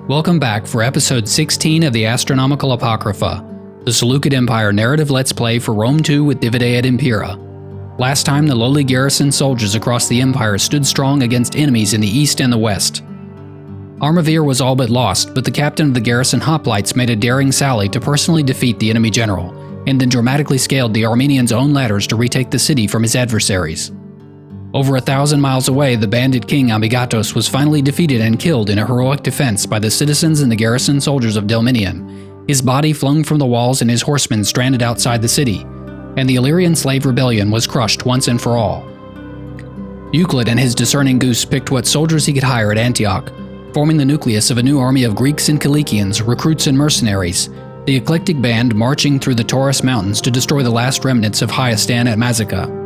Welcome back for episode 16 of the Astronomical Apocrypha, the Seleukid Empire narrative let's play for Rome II with Divide et Impera. Last time, the lowly garrison soldiers across the empire stood strong against enemies in the east and the west. Armavir was all but lost, but the captain of the garrison hoplites made a daring sally to personally defeat the enemy general, and then dramatically scaled the Armenians' own ladders to retake the city from his adversaries. Over 1,000 miles away, the bandit king Ambigatos was finally defeated and killed in a heroic defense by the citizens and the garrison soldiers of Delminium, his body flung from the walls and his horsemen stranded outside the city, and the Illyrian slave rebellion was crushed once and for all. Euclid and his discerning goose picked what soldiers he could hire at Antioch, forming the nucleus of a new army of Greeks and Cilicians, recruits and mercenaries, the eclectic band marching through the Taurus Mountains to destroy the last remnants of Hyastan at Mazaca.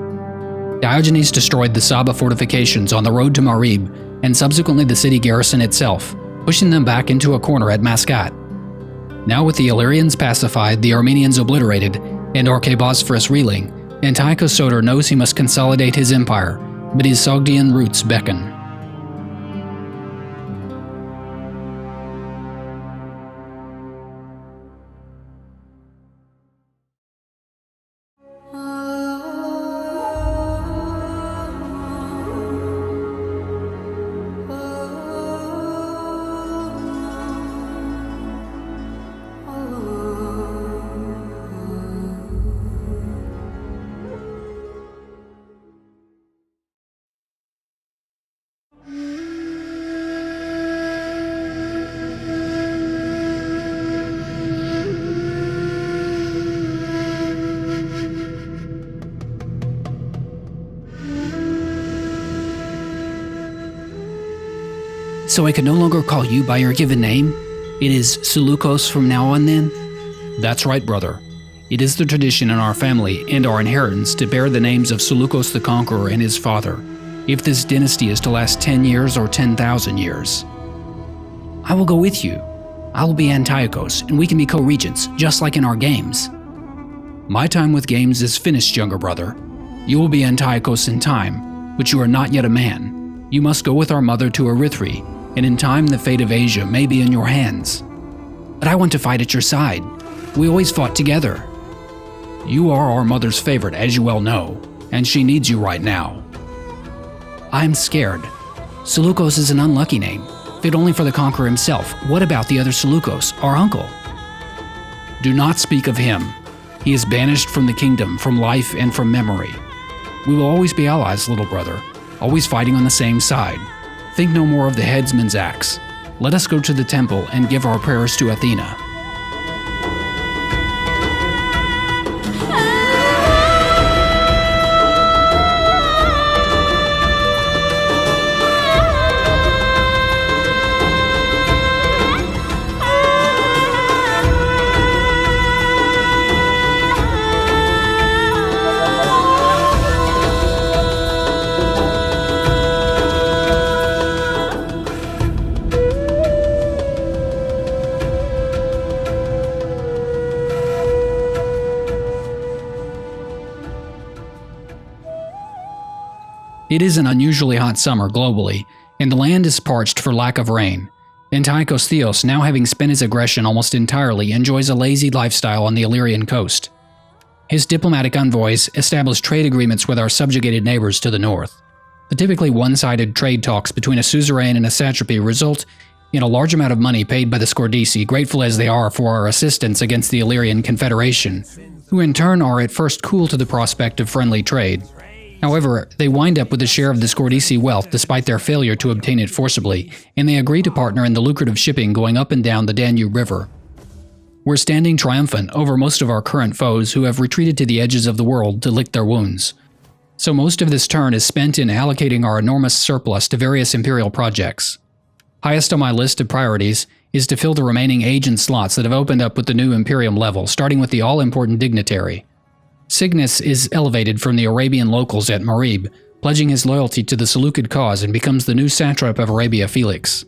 Diogenes destroyed the Saba fortifications on the road to Marib, and subsequently the city garrison itself, pushing them back into a corner at Mascat. Now with the Illyrians pacified, the Armenians obliterated, and Bosphorus reeling, Antiochos Soter knows he must consolidate his empire, but his Sogdian roots beckon. So I can no longer call you by your given name? It is Seleukos from now on then? That's right, brother. It is the tradition in our family and our inheritance to bear the names of Seleukos the Conqueror and his father, if this dynasty is to last 10 years or 10,000 years. I will go with you. I will be Antiochos, and we can be co-regents, just like in our games. My time with games is finished, younger brother. You will be Antiochos in time, but you are not yet a man. You must go with our mother to Erythrae, and in time the fate of Asia may be in your hands. But I want to fight at your side. We always fought together. You are our mother's favorite, as you well know, and she needs you right now. I'm scared. Seleukos is an unlucky name, fit only for the conqueror himself. What about the other Seleukos, our uncle? Do not speak of him. He is banished from the kingdom, from life, and from memory. We will always be allies, little brother, always fighting on the same side. Think no more of the headsman's axe. Let us go to the temple and give our prayers to Athena. It is an unusually hot summer globally, and the land is parched for lack of rain. Antiochos Theos, now having spent his aggression almost entirely, enjoys a lazy lifestyle on the Illyrian coast. His diplomatic envoys establish trade agreements with our subjugated neighbors to the north. The typically one-sided trade talks between a suzerain and a satrapy result in a large amount of money paid by the Scordisi, grateful as they are for our assistance against the Illyrian Confederation, who in turn are at first cool to the prospect of friendly trade. However, they wind up with a share of the Scordisi wealth despite their failure to obtain it forcibly, and they agree to partner in the lucrative shipping going up and down the Danube River. We're standing triumphant over most of our current foes who have retreated to the edges of the world to lick their wounds. So most of this turn is spent in allocating our enormous surplus to various Imperial projects. Highest on my list of priorities is to fill the remaining agent slots that have opened up with the new Imperium level, starting with the all-important dignitary. Cygnus is elevated from the Arabian locals at Marib, pledging his loyalty to the Seleukid cause and becomes the new satrap of Arabia Felix.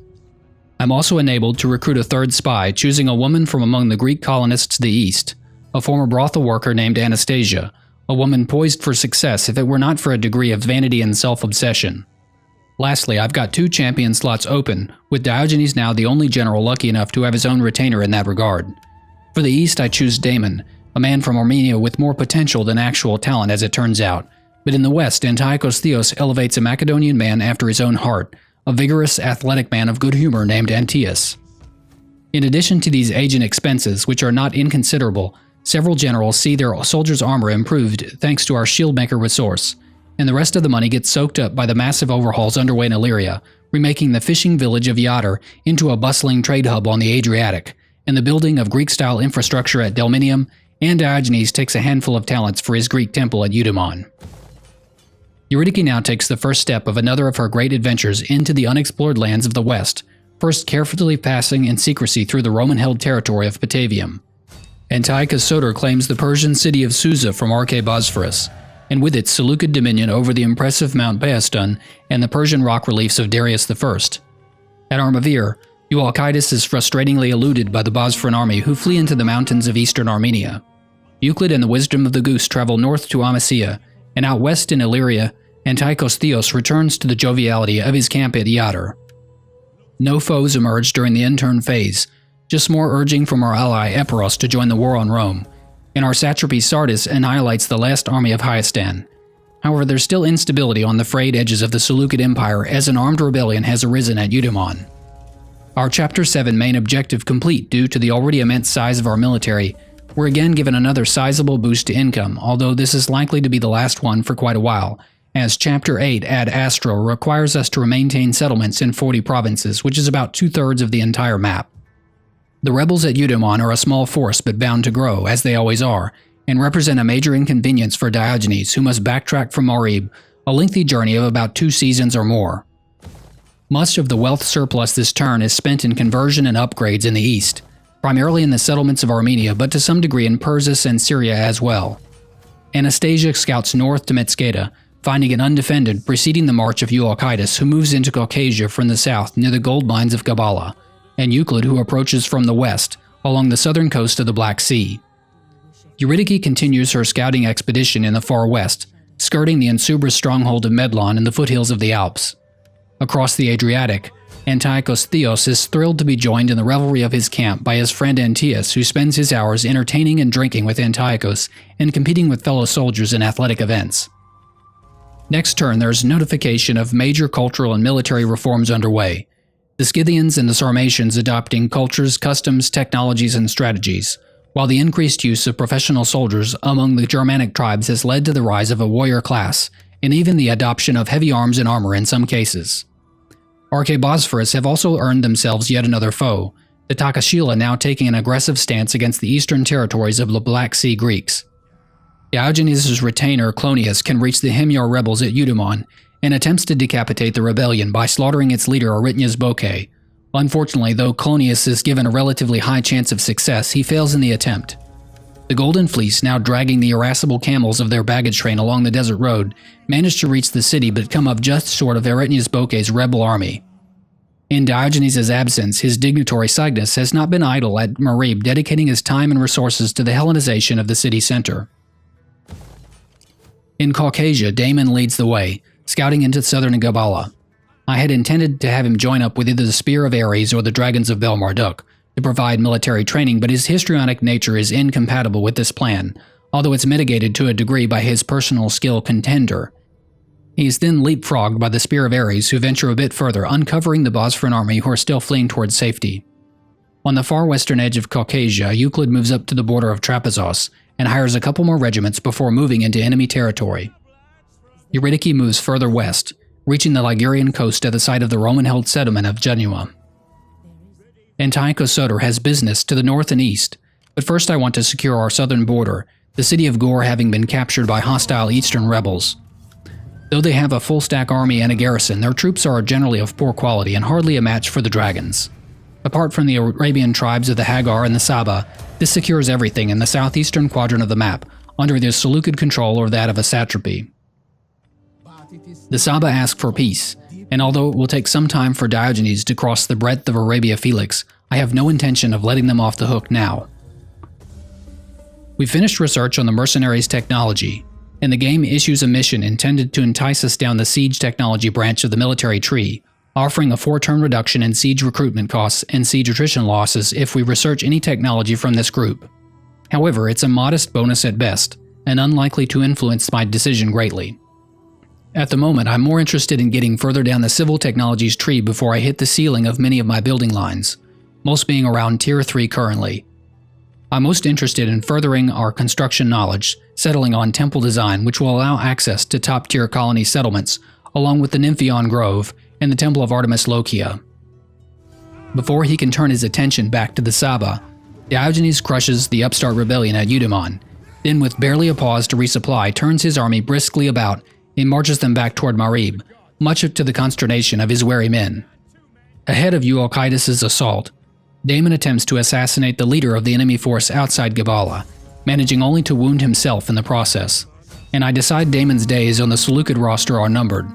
I'm also enabled to recruit a third spy, choosing a woman from among the Greek colonists to the east, a former brothel worker named Anastasia, a woman poised for success if it were not for a degree of vanity and self-obsession. Lastly, I've got 2 champion slots open, with Diogenes now the only general lucky enough to have his own retainer in that regard. For the east, I choose Damon, a man from Armenia with more potential than actual talent as it turns out. But in the west, Antiochos Theos elevates a Macedonian man after his own heart, a vigorous, athletic man of good humor named Antaeus. In addition to these agent expenses, which are not inconsiderable, several generals see their soldiers' armor improved thanks to our shieldmaker resource, and the rest of the money gets soaked up by the massive overhauls underway in Illyria, remaking the fishing village of Euclid into a bustling trade hub on the Adriatic, and the building of Greek-style infrastructure at Delminium, and Diogenes takes a handful of talents for his Greek temple at Eudaemon. Eurydice now takes the first step of another of her great adventures into the unexplored lands of the West, first carefully passing in secrecy through the Roman-held territory of Batavium. Antiochos Soter claims the Persian city of Susa from Bosphorus, and with it Seleukid dominion over the impressive Mount Paestum and the Persian rock reliefs of Darius I. At Armavir, Eualcidas is frustratingly eluded by the Bosphoron army who flee into the mountains of eastern Armenia. Euclid and the wisdom of the goose travel north to Amasia, and out west in Illyria, Antiochos Theos returns to the joviality of his camp at Iadar. No foes emerge during the intern phase, just more urging from our ally Epiros to join the war on Rome, and our satrapy Sardis annihilates the last army of Hyastan. However, there's still instability on the frayed edges of the Seleukid Empire as an armed rebellion has arisen at Eudaemon. Our Chapter 7 main objective complete due to the already immense size of our military, we're again given another sizable boost to income, although this is likely to be the last one for quite a while, as Chapter 8 Ad Astra requires us to maintain settlements in 40 provinces, which is about 2/3 of the entire map. The rebels at Eudaemon are a small force but bound to grow, as they always are, and represent a major inconvenience for Diogenes, who must backtrack from Marib, a lengthy journey of about 2 seasons or more. Much of the wealth surplus this turn is spent in conversion and upgrades in the east, primarily in the settlements of Armenia, but to some degree in Persis and Syria as well. Anastasia scouts north to Metskata, finding it undefended, preceding the march of Eualcidas, who moves into Caucasia from the south near the gold mines of Gabala, and Euclid, who approaches from the west, along the southern coast of the Black Sea. Eurydice continues her scouting expedition in the far west, skirting the Insubrus stronghold of Medlon in the foothills of the Alps. Across the Adriatic, Antiochos Theos is thrilled to be joined in the revelry of his camp by his friend Antaeus, who spends his hours entertaining and drinking with Antiochos and competing with fellow soldiers in athletic events. Next turn, there's notification of major cultural and military reforms underway, the Scythians and the Sarmatians adopting cultures, customs, technologies, and strategies, while the increased use of professional soldiers among the Germanic tribes has led to the rise of a warrior class, and even the adoption of heavy arms and armor in some cases. Bosphorus have also earned themselves yet another foe, the Takashila now taking an aggressive stance against the eastern territories of the Black Sea Greeks. Diogenes' retainer Clonius can reach the Himyar rebels at Eudaemon, and attempts to decapitate the rebellion by slaughtering its leader Aritnias Boke. Unfortunately, though Clonius is given a relatively high chance of success, he fails in the attempt. The Golden Fleece, now dragging the irascible camels of their baggage train along the desert road, manage to reach the city but come up just short of Aritnias Boke's rebel army. In Diogenes' absence, his dignitary Cygnus has not been idle at Marib, dedicating his time and resources to the Hellenization of the city center. In Caucasia, Damon leads the way, scouting into southern Gabala. I had intended to have him join up with either the Spear of Ares or the Dragons of Bel Marduk to provide military training, but his histrionic nature is incompatible with this plan, although it's mitigated to a degree by his personal skill contender. He is then leapfrogged by the Spear of Ares, who venture a bit further, uncovering the Bosphoron army who are still fleeing towards safety. On the far western edge of Caucasia, Euclid moves up to the border of Trapezos and hires a couple more regiments before moving into enemy territory. Eurydice moves further west, reaching the Ligurian coast at the site of the Roman-held settlement of Genua. Antiochos Soter has business to the north and east, but first I want to secure our southern border, the city of Gore having been captured by hostile eastern rebels. Though they have a full-stack army and a garrison, their troops are generally of poor quality and hardly a match for the dragons. Apart from the Arabian tribes of the Hagar and the Saba, this secures everything in the southeastern quadrant of the map, under either Seleukid control or that of a satrapy. The Saba ask for peace, and although it will take some time for Diogenes to cross the breadth of Arabia Felix, I have no intention of letting them off the hook now. We finished research on the mercenaries' technology, and the game issues a mission intended to entice us down the siege technology branch of the military tree, offering a 4-turn reduction in siege recruitment costs and siege attrition losses if we research any technology from this group. However, it's a modest bonus at best, and unlikely to influence my decision greatly. At the moment, I'm more interested in getting further down the civil technologies tree before I hit the ceiling of many of my building lines, most being around Tier 3 currently. I'm most interested in furthering our construction knowledge, settling on temple design which will allow access to top-tier colony settlements, along with the Nympheon Grove and the Temple of Artemis Lokia. Before he can turn his attention back to the Saba, Diogenes crushes the upstart rebellion at Eudaemon, then with barely a pause to resupply turns his army briskly about and marches them back toward Marib, much to the consternation of his wary men. Ahead of Eualcidas' assault, Damon attempts to assassinate the leader of the enemy force outside Gabala, managing only to wound himself in the process, and I decide Damon's days on the Seleukid roster are numbered.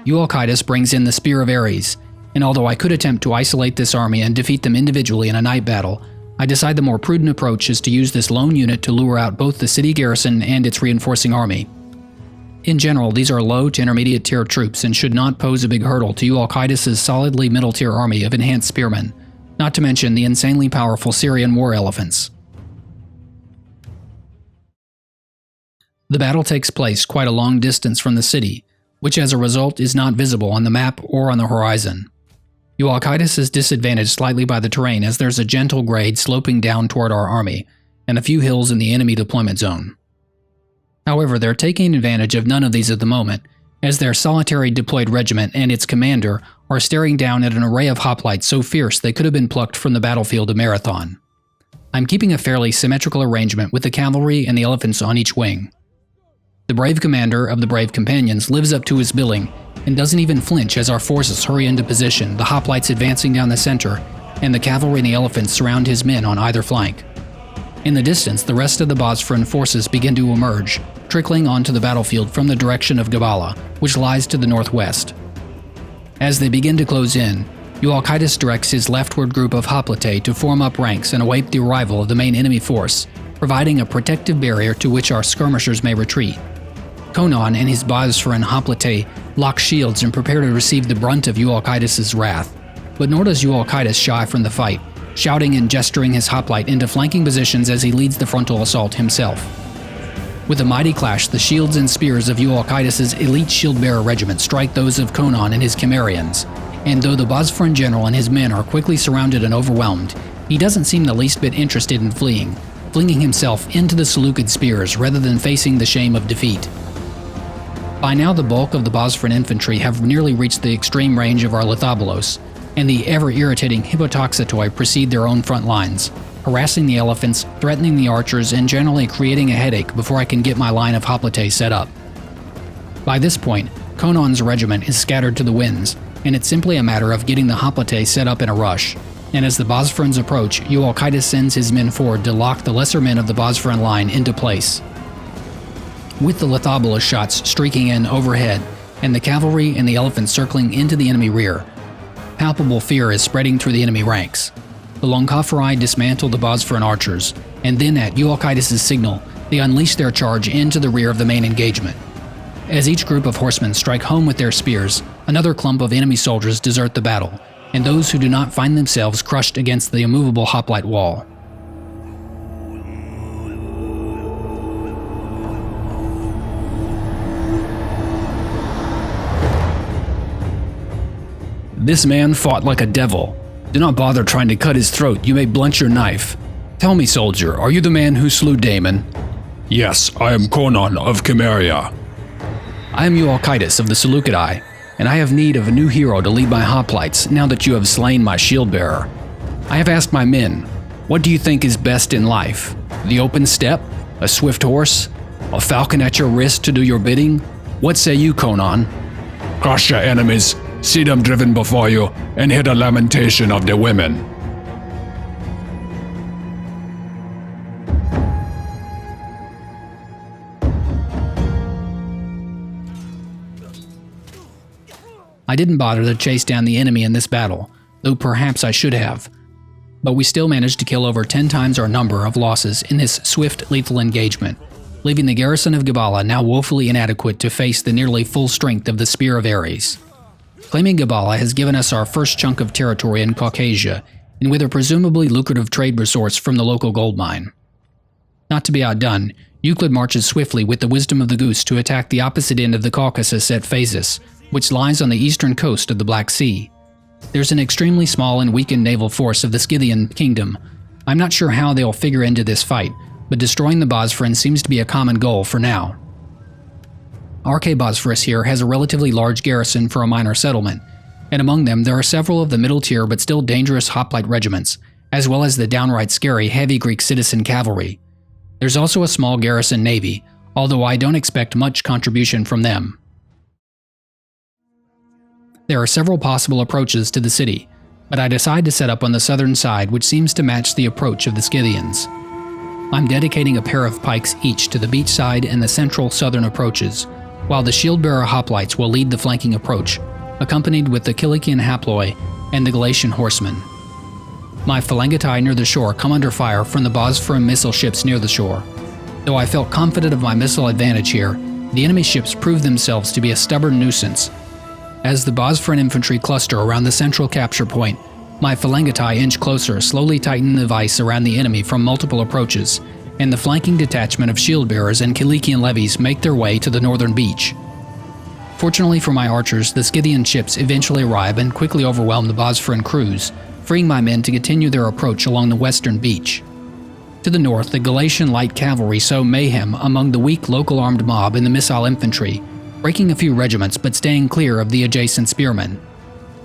Eualcidas brings in the Spear of Ares, and although I could attempt to isolate this army and defeat them individually in a night battle, I decide the more prudent approach is to use this lone unit to lure out both the city garrison and its reinforcing army. In general, these are low to intermediate tier troops and should not pose a big hurdle to Eualcidas' solidly middle tier army of enhanced spearmen, not to mention the insanely powerful Syrian war elephants. The battle takes place quite a long distance from the city, which as a result is not visible on the map or on the horizon. Eualcidas is disadvantaged slightly by the terrain as there's a gentle grade sloping down toward our army, and a few hills in the enemy deployment zone. However, they're taking advantage of none of these at the moment, as their solitary deployed regiment and its commander are staring down at an array of hoplites so fierce they could have been plucked from the battlefield of Marathon. I'm keeping a fairly symmetrical arrangement with the cavalry and the elephants on each wing. The brave commander of the brave companions lives up to his billing and doesn't even flinch as our forces hurry into position, the hoplites advancing down the center, and the cavalry and the elephants surround his men on either flank. In the distance, the rest of the Bosphoron forces begin to emerge, trickling onto the battlefield from the direction of Gabala, which lies to the northwest. As they begin to close in, Eualcidas directs his leftward group of hoplite to form up ranks and await the arrival of the main enemy force, providing a protective barrier to which our skirmishers may retreat. Conon and his Bosphoron hoplite lock shields and prepare to receive the brunt of Eualcidas' wrath, but nor does Eualcidas shy from the fight, shouting and gesturing his hoplite into flanking positions as he leads the frontal assault himself. With a mighty clash, the shields and spears of Eualcidas' elite shield-bearer regiment strike those of Conon and his Cimmerians, and though the Bosphoron general and his men are quickly surrounded and overwhelmed, he doesn't seem the least bit interested in fleeing, flinging himself into the Seleukid spears rather than facing the shame of defeat. By now the bulk of the Bosphoron infantry have nearly reached the extreme range of our Lithobolos, and the ever-irritating Hippotoxotoi precede their own front lines, harassing the elephants, threatening the archers, and generally creating a headache before I can get my line of hoplite set up. By this point, Conon's regiment is scattered to the winds, and it's simply a matter of getting the hoplite set up in a rush, and as the Bospphorons approach, Eualcidas sends his men forward to lock the lesser men of the Bosphoron line into place. With the Lithobolos shots streaking in overhead, and the cavalry and the elephants circling into the enemy rear, palpable fear is spreading through the enemy ranks. The Longophori dismantle the Bosphoron archers, and then at Eualcidas' signal, they unleash their charge into the rear of the main engagement. As each group of horsemen strike home with their spears, another clump of enemy soldiers desert the battle, and those who do not find themselves crushed against the immovable hoplite wall. This man fought like a devil. Do not bother trying to cut his throat, you may blunt your knife. Tell me, soldier, are you the man who slew Damon? Yes, I am Conon of Cimmeria. I am Eualcidas of the Seleukidi, and I have need of a new hero to lead my hoplites now that you have slain my shield-bearer. I have asked my men, what do you think is best in life? The open steppe? A swift horse? A falcon at your wrist to do your bidding? What say you, Conon? Crush your enemies, see them driven before you, and hear the lamentation of the women. I didn't bother to chase down the enemy in this battle, though perhaps I should have. But we still managed to kill over 10 times our number of losses in this swift, lethal engagement, leaving the garrison of Gabala now woefully inadequate to face the nearly full strength of the Spear of Ares. Claiming Gabala has given us our first chunk of territory in Caucasus, and with a presumably lucrative trade resource from the local gold mine. Not to be outdone, Euclid marches swiftly with the wisdom of the goose to attack the opposite end of the Caucasus at Phasis, which lies on the eastern coast of the Black Sea. There's an extremely small and weakened naval force of the Scythian kingdom. I'm not sure how they'll figure into this fight, but destroying the Bosphoron seems to be a common goal for now. RK Bosphorus here has a relatively large garrison for a minor settlement, and among them there are several of the middle tier but still dangerous hoplite regiments, as well as the downright scary heavy Greek citizen cavalry. There's also a small garrison navy, although I don't expect much contribution from them. There are several possible approaches to the city, but I decide to set up on the southern side, which seems to match the approach of the Scythians. I'm dedicating a pair of pikes each to the beach side and the central southern approaches, while the shield-bearer hoplites will lead the flanking approach, accompanied with the Cilician haploi and the Galatian horsemen. My phalangitae near the shore come under fire from the Bosphoron missile ships near the shore. Though I felt confident of my missile advantage here, the enemy ships proved themselves to be a stubborn nuisance. As the Bosphoron infantry cluster around the central capture point, my phalangitae inch closer, slowly tightening the vice around the enemy from multiple approaches, and the flanking detachment of shield-bearers and Cilician levies make their way to the northern beach. Fortunately for my archers, the Scythian ships eventually arrive and quickly overwhelm the Bosphoron crews, freeing my men to continue their approach along the western beach. To the north, the Galatian light cavalry sow mayhem among the weak local armed mob and the missile infantry, breaking a few regiments but staying clear of the adjacent spearmen.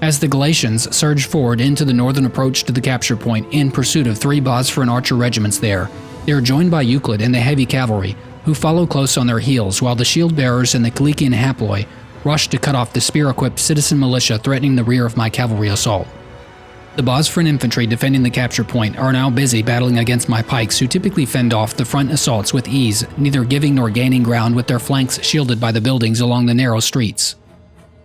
As the Galatians surge forward into the northern approach to the capture point in pursuit of 3 Bosphoron archer regiments there, they are joined by Euclid and the heavy cavalry, who follow close on their heels while the shield-bearers and the Cilician haploi rush to cut off the spear-equipped citizen militia threatening the rear of my cavalry assault. The Bosphoron infantry defending the capture point are now busy battling against my pikes, who typically fend off the front assaults with ease, neither giving nor gaining ground with their flanks shielded by the buildings along the narrow streets.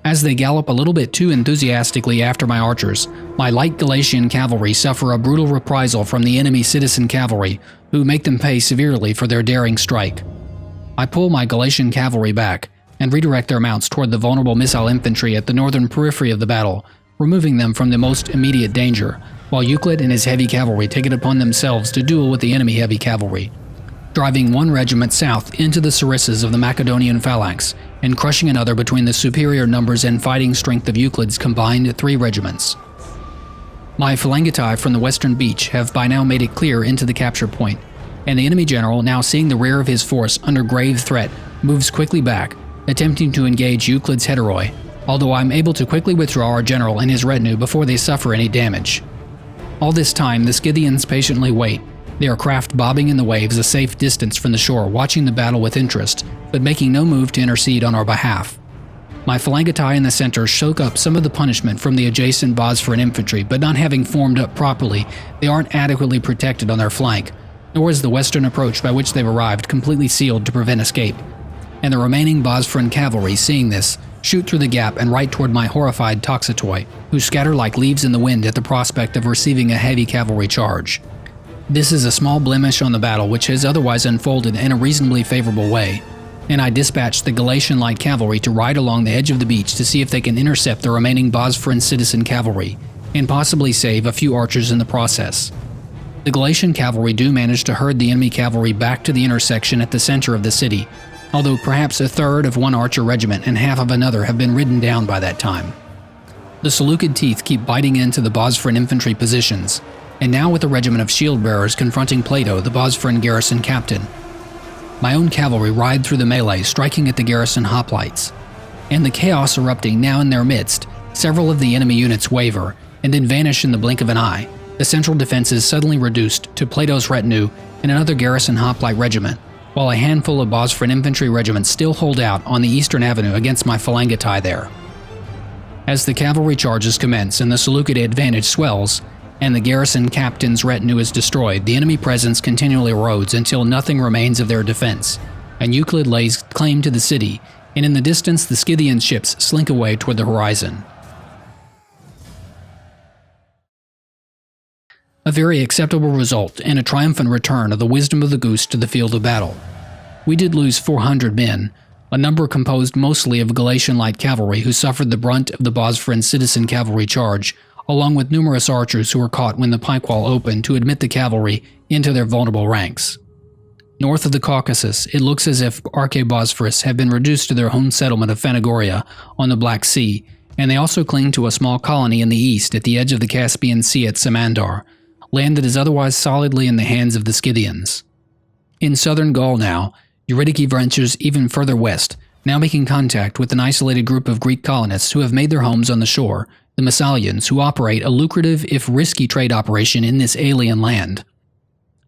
As they gallop a little bit too enthusiastically after my archers, my light Galatian cavalry suffer a brutal reprisal from the enemy citizen cavalry, who make them pay severely for their daring strike. I pull my Galatian cavalry back, and redirect their mounts toward the vulnerable missile infantry at the northern periphery of the battle, removing them from the most immediate danger, while Euclid and his heavy cavalry take it upon themselves to duel with the enemy heavy cavalry, driving one regiment south into the sarissas of the Macedonian phalanx, and crushing another between the superior numbers and fighting strength of Euclid's combined 3 regiments. My phalangitae from the western beach have by now made it clear into the capture point, and the enemy general, now seeing the rear of his force under grave threat, moves quickly back, attempting to engage Euclid's heteroi, although I'm able to quickly withdraw our general and his retinue before they suffer any damage. All this time, the Scythians patiently wait, their craft bobbing in the waves a safe distance from the shore, watching the battle with interest, but making no move to intercede on our behalf. My phalangitae in the center soak up some of the punishment from the adjacent Bosphoron infantry, but not having formed up properly, they aren't adequately protected on their flank, nor is the western approach by which they've arrived completely sealed to prevent escape. And the remaining Bosphoron cavalry, seeing this, shoot through the gap and right toward my horrified toxitoi, who scatter like leaves in the wind at the prospect of receiving a heavy cavalry charge. This is a small blemish on the battle which has otherwise unfolded in a reasonably favorable way, and I dispatch the Galatian light cavalry to ride along the edge of the beach to see if they can intercept the remaining Bosphoron citizen cavalry, and possibly save a few archers in the process. The Galatian cavalry do manage to herd the enemy cavalry back to the intersection at the center of the city, although perhaps a third of one archer regiment and half of another have been ridden down by that time. The Seleukid teeth keep biting into the Bosphoron infantry positions, and now with a regiment of shield-bearers confronting Plato, the Bosphoron garrison captain. My own cavalry ride through the melee, striking at the garrison hoplites. And the chaos erupting now in their midst, several of the enemy units waver, and then vanish in the blink of an eye, the central defense is suddenly reduced to Plato's retinue and another garrison hoplite regiment, while a handful of Bosphoron infantry regiments still hold out on the eastern avenue against my phalangitae there. As the cavalry charges commence and the Seleukid advantage swells, and the garrison captain's retinue is destroyed, the enemy presence continually erodes until nothing remains of their defense, and Euclid lays claim to the city, and in the distance the Scythian ships slink away toward the horizon. A very acceptable result and a triumphant return of the wisdom of the goose to the field of battle. we did lose 400 men, a number composed mostly of Galatian light cavalry who suffered the brunt of the Bosphoron citizen cavalry charge, along with numerous archers who were caught when the pike wall opened to admit the cavalry into their vulnerable ranks. North of the Caucasus, it looks as if Arche-Bosphorus have been reduced to their home settlement of Phanagoria on the Black Sea, and they also cling to a small colony in the east at the edge of the Caspian Sea at Samandar, land that is otherwise solidly in the hands of the Scythians. In southern Gaul now, Eurydice ventures even further west, now making contact with an isolated group of Greek colonists who have made their homes on the shore, the Massalians, who operate a lucrative if risky trade operation in this alien land.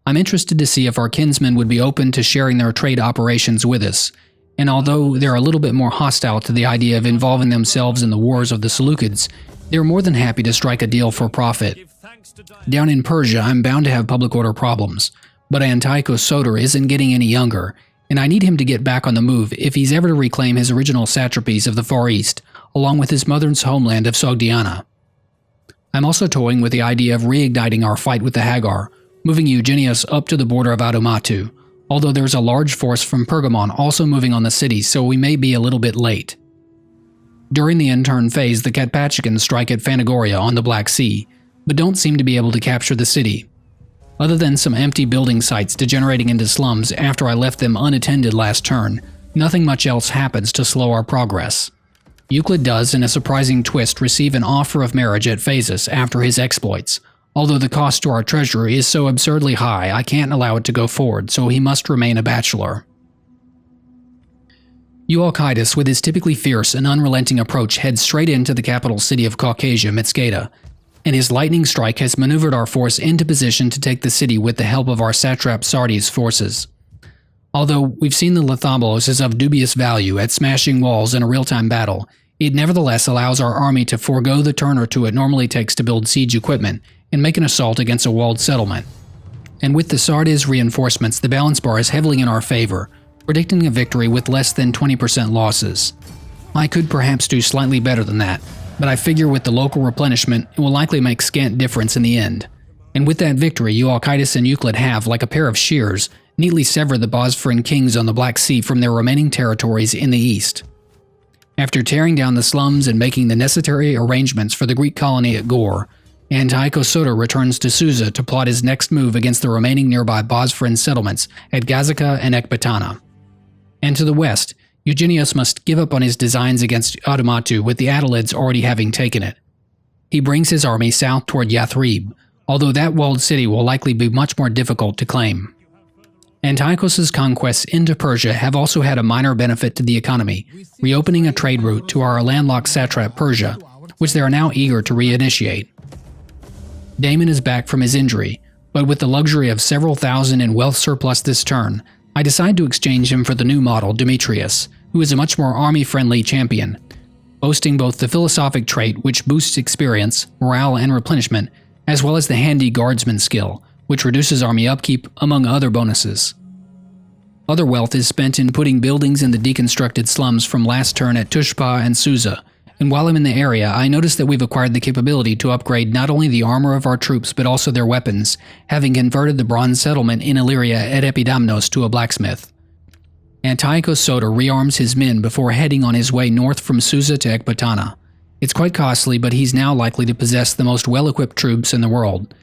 I'm interested to see if our kinsmen would be open to sharing their trade operations with us, and although they're a little bit more hostile to the idea of involving themselves in the wars of the Seleucids, they're more than happy to strike a deal for profit. Down in Persia, I'm bound to have public order problems, but Antiochos Soter isn't getting any younger, and I need him to get back on the move if he's ever to reclaim his original satrapies of the Far East, along with his mother's homeland of Sogdiana. I'm also toying with the idea of reigniting our fight with the Hagar, moving Eugenius up to the border of Adomatu, although there's a large force from Pergamon also moving on the city, so we may be a little bit late. During the intern phase, the Carpatchicans strike at Phanagoria on the Black Sea, but don't seem to be able to capture the city. Other than some empty building sites degenerating into slums after I left them unattended last turn, nothing much else happens to slow our progress. Euclid does, in a surprising twist, receive an offer of marriage at Phasis after his exploits, although the cost to our treasury is so absurdly high I can't allow it to go forward, so he must remain a bachelor. Eualcidas, with his typically fierce and unrelenting approach, heads straight into the capital city of Caucasia, Mitskata, and his lightning strike has maneuvered our force into position to take the city with the help of our satrap Sardes' forces. Although we've seen the Lithobolos is of dubious value at smashing walls in a real-time battle, it nevertheless allows our army to forego the turn or two it normally takes to build siege equipment and make an assault against a walled settlement. And with the Sardes reinforcements, the balance bar is heavily in our favor, predicting a victory with less than 20% losses. I could perhaps do slightly better than that, but I figure with the local replenishment, it will likely make scant difference in the end. And with that victory, Eualcidas and Euclid have, like a pair of shears, neatly severed the Bosphoron kings on the Black Sea from their remaining territories in the east. After tearing down the slums and making the necessary arrangements for the Greek colony at Gore, Antiochos Soter returns to Susa to plot his next move against the remaining nearby Bosphoron settlements at Gazica and Ecbatana. And to the west, Eugenius must give up on his designs against Adomatu, with the Attalids already having taken it. He brings his army south toward Yathrib, although that walled city will likely be much more difficult to claim. Antiochos' conquests into Persia have also had a minor benefit to the economy, reopening a trade route to our landlocked satrap Persia, which they are now eager to reinitiate. Damon is back from his injury, but with the luxury of several thousand in wealth surplus this turn, I decide to exchange him for the new model, Demetrius, who is a much more army-friendly champion, boasting both the philosophic trait which boosts experience, morale, and replenishment, as well as the handy guardsman skill, which reduces army upkeep, among other bonuses. Other wealth is spent in putting buildings in the deconstructed slums from last turn at Tushpa and Susa, and while I'm in the area, I notice that we've acquired the capability to upgrade not only the armor of our troops but also their weapons, having converted the bronze settlement in Illyria at Epidamnos to a blacksmith. Antiochos Soter rearms his men before heading on his way north from Susa to Ecbatana. It's quite costly, but he's now likely to possess the most well-equipped troops in the world.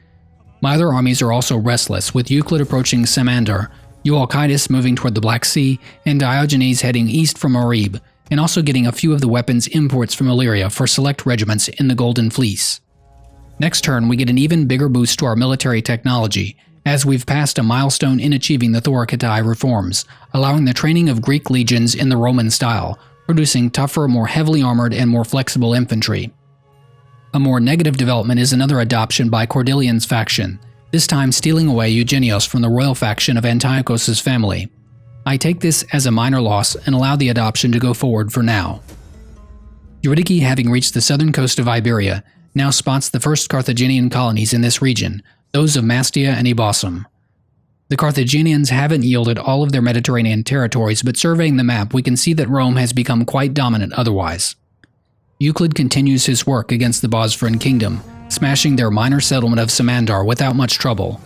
My other armies are also restless, with Euclid approaching Samandar, Eualcidas moving toward the Black Sea, and Diogenes heading east from Oreb, and also getting a few of the weapons imports from Illyria for select regiments in the Golden Fleece. Next turn, we get an even bigger boost to our military technology, as we've passed a milestone in achieving the Thorakitai reforms, allowing the training of Greek legions in the Roman style, producing tougher, more heavily armored, and more flexible infantry. A more negative development is another adoption by Cordelian's faction, this time stealing away Eugenius from the royal faction of Antiochos' family. I take this as a minor loss and allow the adoption to go forward for now. Eurydice, having reached the southern coast of Iberia, now spots the first Carthaginian colonies in this region, those of Mastia and Ebosum. The Carthaginians haven't yielded all of their Mediterranean territories, but surveying the map we can see that Rome has become quite dominant otherwise. Euclid continues his work against the Bosphoron Kingdom, smashing their minor settlement of Samandar without much trouble.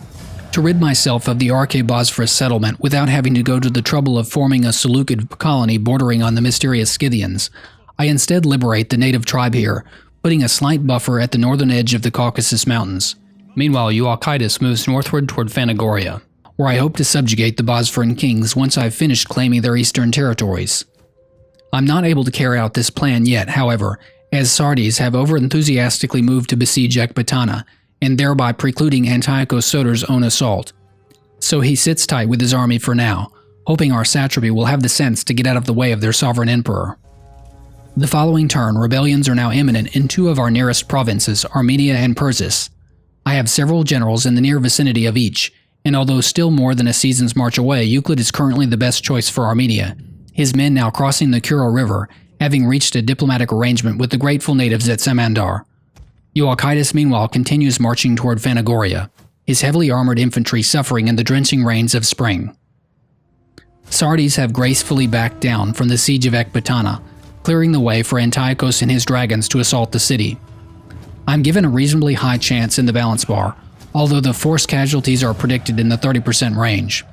To rid myself of the Bosphorus settlement without having to go to the trouble of forming a Seleukid colony bordering on the mysterious Scythians, I instead liberate the native tribe here, putting a slight buffer at the northern edge of the Caucasus Mountains. Meanwhile, Eualcidas moves northward toward Phanagoria, where I hope to subjugate the Bosphoron kings once I've finished claiming their eastern territories. I'm not able to carry out this plan yet, however, as Sardes have overenthusiastically moved to besiege Ecbatana, and thereby precluding Antiochos Soter's own assault. So he sits tight with his army for now, hoping our satrapy will have the sense to get out of the way of their sovereign emperor. The following turn, rebellions are now imminent in two of our nearest provinces, Armenia and Persis. I have several generals in the near vicinity of each, and although still more than a season's march away, Euclid is currently the best choice for Armenia, his men now crossing the Kura River, having reached a diplomatic arrangement with the grateful natives at Samandar. Eualcidas meanwhile continues marching toward Phanagoria, his heavily armored infantry suffering in the drenching rains of spring. Sardes have gracefully backed down from the siege of Ecbatana, clearing the way for Antiochos and his dragons to assault the city. I'm given a reasonably high chance in the balance bar, although the force casualties are predicted in the 30% range.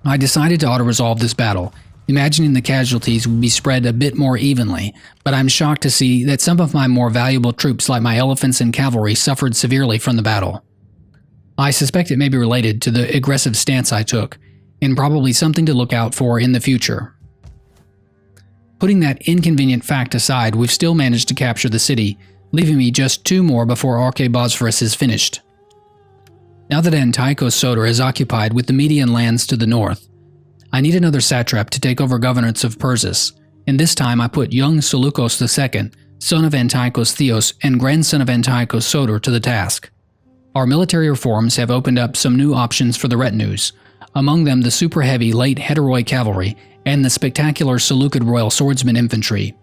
I decided to auto-resolve this battle, imagining the casualties would be spread a bit more evenly, but I'm shocked to see that some of my more valuable troops like my elephants and cavalry suffered severely from the battle. I suspect it may be related to the aggressive stance I took, and probably something to look out for in the future. Putting that inconvenient fact aside, we've still managed to capture the city, leaving me just 2 more before Bosphorus is finished. Now that Antiochos Soter is occupied with the Median lands to the north, I need another satrap to take over governance of Persis, and this time I put young Seleukos II, son of Antiochos Theos and grandson of Antiochos Soter, to the task. Our military reforms have opened up some new options for the retinues, among them the super-heavy late Heteroi cavalry and the spectacular Seleukid royal swordsman infantry.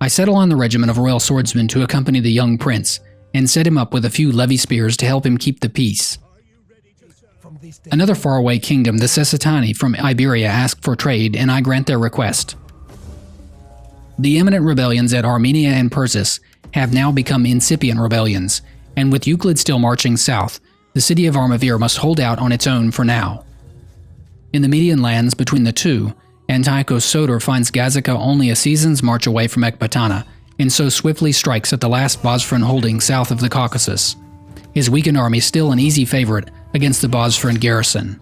I settle on the regiment of royal swordsmen to accompany the young prince, and set him up with a few levy spears to help him keep the peace. Another faraway kingdom, the Sesatani from Iberia, ask for trade, and I grant their request. The imminent rebellions at Armenia and Persis have now become incipient rebellions, and with Euclid still marching south, the city of Armavir must hold out on its own for now. In the Median lands between the two, Antiochos Soter finds Gazica only a season's march away from Ecbatana, and so swiftly strikes at the last Bosphoron holding south of the Caucasus. His weakened army still an easy favorite against the Bosphoron garrison.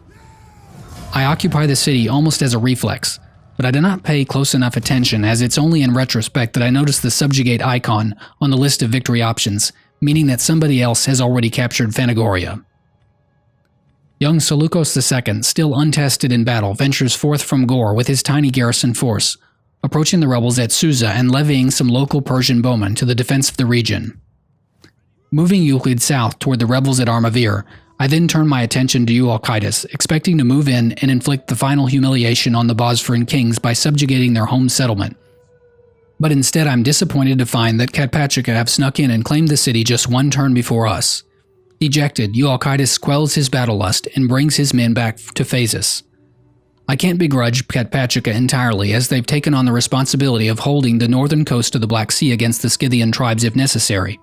I occupy the city almost as a reflex, but I do not pay close enough attention, as it's only in retrospect that I notice the subjugate icon on the list of victory options, meaning that somebody else has already captured Phanagoria. Young Seleukos II, still untested in battle, ventures forth from Gore with his tiny garrison force, approaching the rebels at Susa and levying some local Persian bowmen to the defense of the region. Moving Euclid south toward the rebels at Armavir, I then turn my attention to Eualcidas, expecting to move in and inflict the final humiliation on the Bosphoron kings by subjugating their home settlement. But instead I'm disappointed to find that Katpatchika have snuck in and claimed the city just 1 turn before us. Dejected, Eualcidas quells his battle lust and brings his men back to Phasis. I can't begrudge Katpatchika entirely, as they've taken on the responsibility of holding the northern coast of the Black Sea against the Scythian tribes if necessary,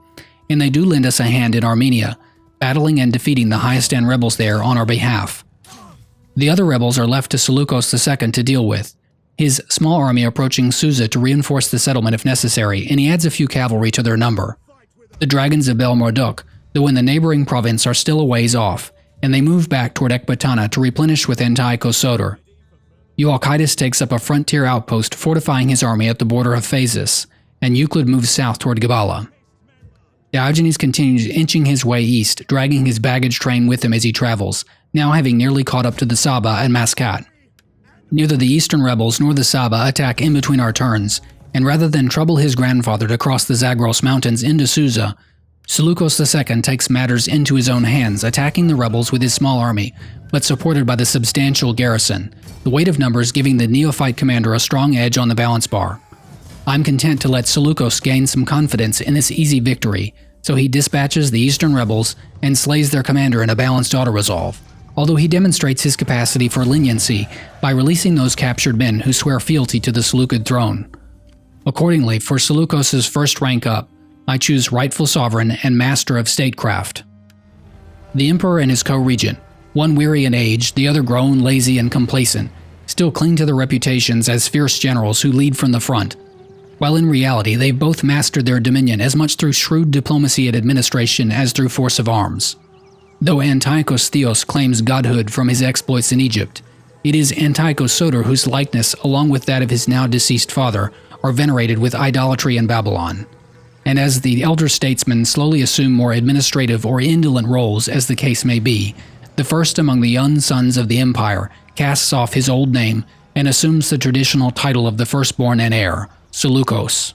and they do lend us a hand in Armenia, battling and defeating the highest-end rebels there on our behalf. The other rebels are left to Seleukos II to deal with, his small army approaching Susa to reinforce the settlement if necessary, and he adds a few cavalry to their number. The dragons of Bel Marduk, though in the neighboring province, are still a ways off, and they move back toward Ecbatana to replenish with Antiochos Soter. Eualcidas takes up a frontier outpost fortifying his army at the border of Phasis, and Euclid moves south toward Gabala. Diogenes continues inching his way east, dragging his baggage train with him as he travels, now having nearly caught up to the Saba and Maskat. Neither the eastern rebels nor the Saba attack in between our turns, and rather than trouble his grandfather to cross the Zagros mountains into Susa, Seleukos II takes matters into his own hands, attacking the rebels with his small army, but supported by the substantial garrison, the weight of numbers giving the neophyte commander a strong edge on the balance bar. I'm content to let Seleukos gain some confidence in this easy victory, so he dispatches the eastern rebels and slays their commander in a balanced auto-resolve, although he demonstrates his capacity for leniency by releasing those captured men who swear fealty to the Seleukid throne. Accordingly, for Seleukos' first rank up, I choose rightful sovereign and master of statecraft. The emperor and his co-regent, One weary in age, the other grown, lazy, and complacent, still cling to their reputations as fierce generals who lead from the front, while in reality they've both mastered their dominion as much through shrewd diplomacy and administration as through force of arms. Though Antiochos Theos claims godhood from his exploits in Egypt, it is Antiochos Soter whose likeness, along with that of his now deceased father, are venerated with idolatry in Babylon. And as the elder statesmen slowly assume more administrative or indolent roles as the case may be, the first among the young sons of the empire casts off his old name and assumes the traditional title of the firstborn and heir, Seleukos.